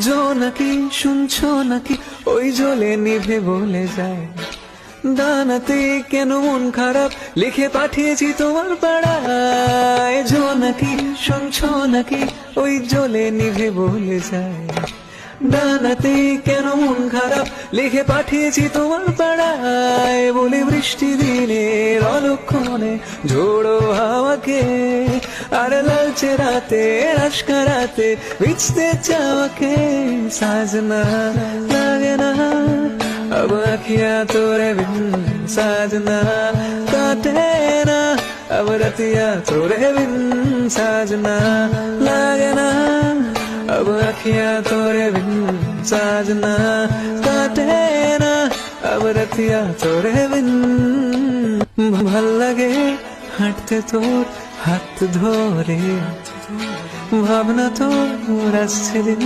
জোনাকি শুনছো নাকি, ওই জ্বলে নিভে বলে যায়। দানাতে কেন মন খারাপ, লিখে পাঠিয়েছি তোমার পাড়ায়। জোনাকি শুনছো নাকি, ওই জ্বলে নিভে বলে যায়। দানাতে কেন মন খারাপ, লিখে পাঠিয়েছি তোমার পাড়ায়। বলে বৃষ্টি দিনের অলক্ষণে ঝোড়ো হাওয়াকে, আর লালচে রাতে আশকা রাতে ভিজতে চাওয়াকে। সাজনা লাগে না अब अखियां तोरे बिन, साजना काटे ना अब रतिया तोरे बिन। साजना लागे ना अब अखियां तोरे बिन, साजना काटे ना अब रतिया तोरे बिन। ভাল লাগে হাঁটতে তোর হাত ধরে, ভাবনা তোর আসছে দিন।